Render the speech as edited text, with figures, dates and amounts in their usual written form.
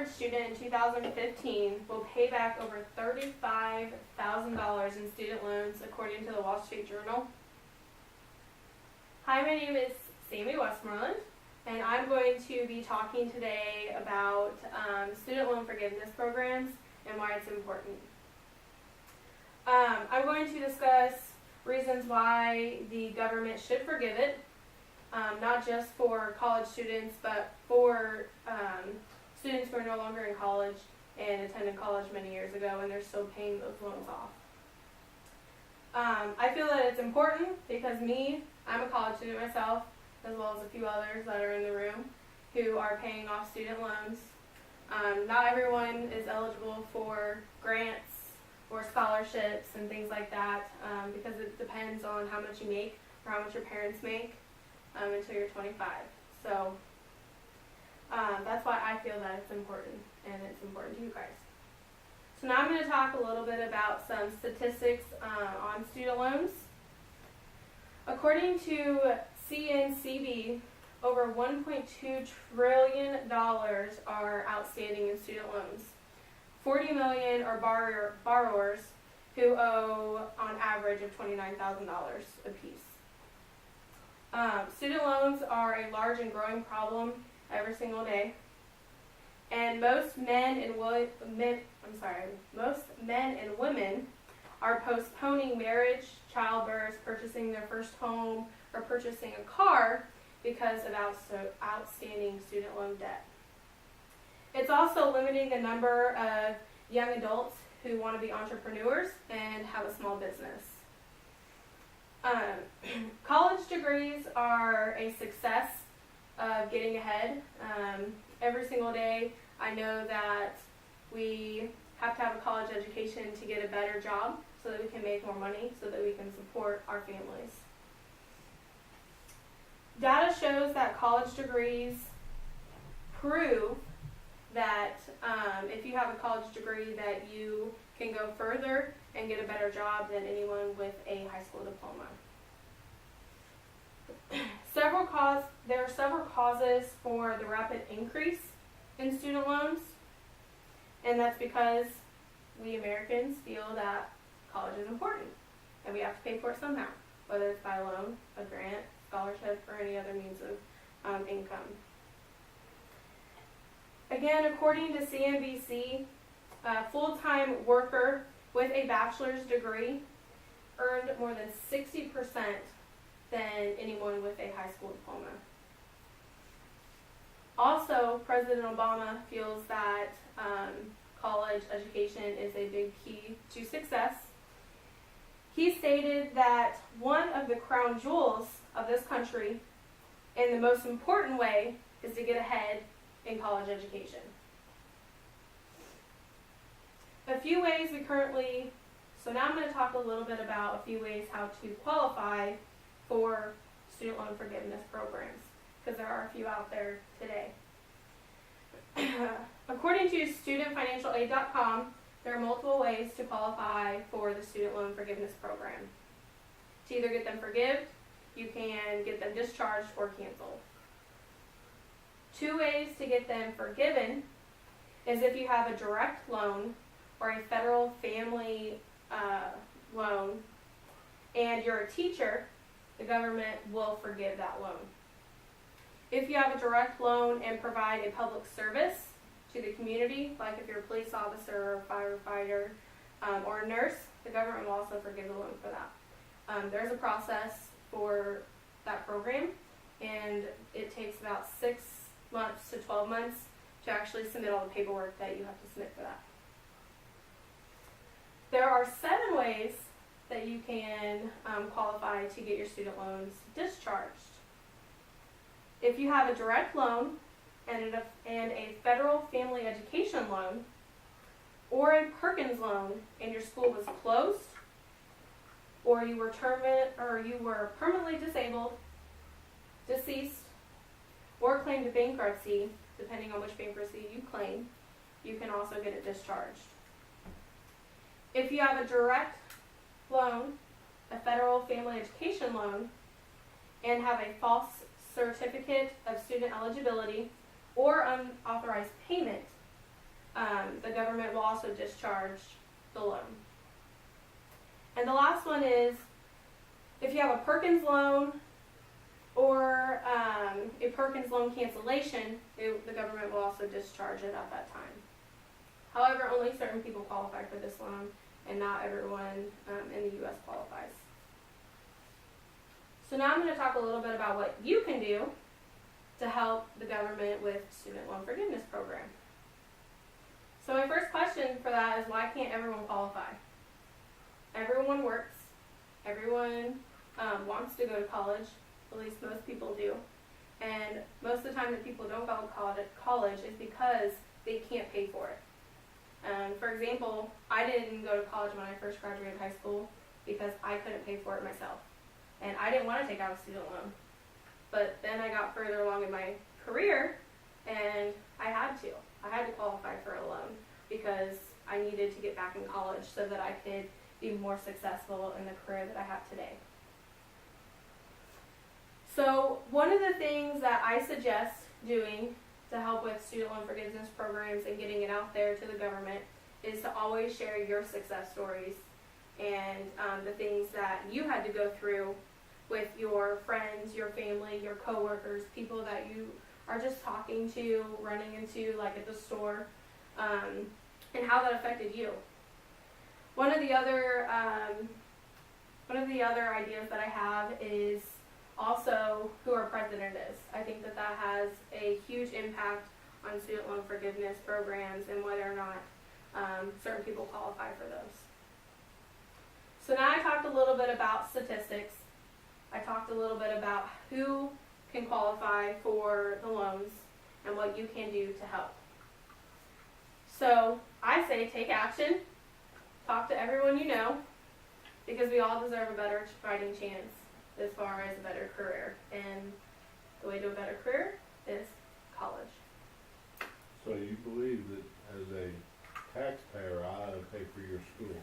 average student in 2015 will pay back over $35,000 in student loans, according to the Wall Street Journal. Hi, my name is Sammy Westmoreland, and I'm going to be talking today about student loan forgiveness programs and why it's important. I'm going to discuss reasons why the government should forgive it, not just for college students, but for students who are no longer in college and attended college many years ago and they're still paying those loans off. I feel that it's important because I'm a college student myself, as well as a few others that are in the room who are paying off student loans. Not everyone is eligible for grants or scholarships and things like that because it depends on how much you make or how much your parents make until you're 25. So that's why I feel that it's important, and it's important to you guys. So now I'm going to talk a little bit about some statistics on student loans. According to CNCB, over $1.2 trillion are outstanding in student loans. 40 million are borrowers who owe on average of $29,000 apiece. Student loans are a large and growing problem every single day, and most men and women are postponing marriage, childbirth, purchasing their first home, or purchasing a car because of outstanding student loan debt. It's also limiting the number of young adults who want to be entrepreneurs and have a small business. College degrees are a success of getting ahead. Every single day I know that we have to have a college education to get a better job so that we can make more money, so that we can support our families. Data shows that college degrees prove that if you have a college degree that you can go further and get a better job than anyone with a high school diploma. There are several causes for the rapid increase in student loans, and that's because we Americans feel that college is important and we have to pay for it somehow, whether it's by a loan, a grant, scholarship, or any other means of income. Again, according to CNBC, a full-time worker with a bachelor's degree earned more than 60% than anyone with a high school diploma. Also, President Obama feels that college education is a big key to success. He stated that one of the crown jewels of this country, and the most important way, is to get ahead in college education. So now I'm going to talk a little bit about a few ways how to qualify for student loan forgiveness programs, because there are a few out there today. According to studentfinancialaid.com, there are multiple ways to qualify for the student loan forgiveness program. To either get them forgiven, you can get them discharged or canceled. 2 ways to get them forgiven is if you have a direct loan or a federal family loan and you're a teacher, the government will forgive that loan. If you have a direct loan and provide a public service to the community, like if you're a police officer or a firefighter or a nurse, the government will also forgive the loan for that. There's a process for that program, and it takes about 6 months to 12 months to actually submit all the paperwork that you have to submit for that. There are 7 ways that you can qualify to get your student loans discharged. If you have a direct loan and a federal family education loan, or a Perkins loan and your school was closed, or you were permanently disabled, deceased, or claimed bankruptcy, depending on which bankruptcy you claim, you can also get it discharged. If you have a direct loan, a federal family education loan, and have a false certificate of student eligibility or unauthorized payment, the government will also discharge the loan. And the last one is, if you have a Perkins loan or a Perkins loan cancellation, the government will also discharge it at that time. However, only certain people qualify for this loan, and not everyone in the U.S. qualifies. So now I'm going to talk a little bit about what you can do to help the government with student loan forgiveness program. So my first question for that is, why can't everyone qualify? Everyone works. Everyone wants to go to college. At least most people do. And most of the time that people don't go to college is because they can't pay for it. For example, I didn't go to college when I first graduated high school because I couldn't pay for it myself. And I didn't want to take out a student loan. But then I got further along in my career, and I had to. I had to qualify for a loan because I needed to get back in college so that I could be more successful in the career that I have today. So one of the things that I suggest doing to help with student loan forgiveness programs and getting it out there to the government is to always share your success stories and the things that you had to go through with your friends, your family, your coworkers, people that you are just talking to, running into, like at the store, and how that affected you. One of the other ideas that I have is also who our president is. I think that has a huge impact on student loan forgiveness programs and whether or not certain people qualify for those. So now I talked a little bit about statistics. I talked a little bit about who can qualify for the loans and what you can do to help. So I say take action, talk to everyone you know, because we all deserve a better fighting chance as far as a better career. And the way to a better career is college. So you believe that as a taxpayer, I ought to pay for your school?